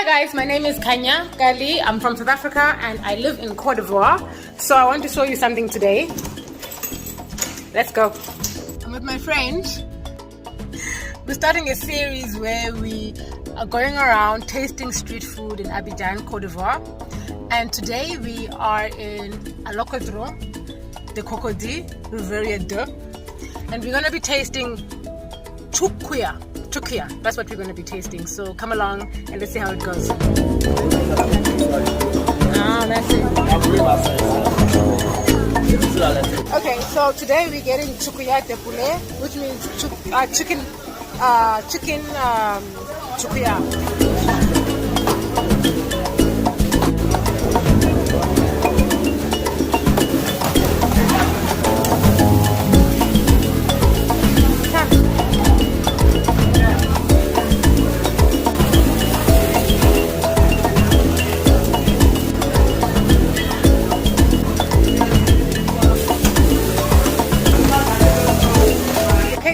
Hi guys, my name is Kanya Gali. I'm from South Africa and I live in Côte d'Ivoire. So I want to show you something today. Let's go. I'm with my friend. We're starting a series where we are going around tasting street food in Abidjan, Côte d'Ivoire. And today we are in Alocodro, the Cocody, Riviera 2. And we're going to be tasting Choukouya. That's what we're going to be tasting. So come along and let's see how it goes. That's it. Okay, so today we're getting Choukouya de Poulet, which means chicken Choukouya.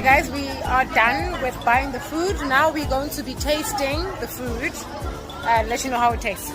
Guys, we are done with buying the food. Now we're going to be tasting the food and let you know how it tastes.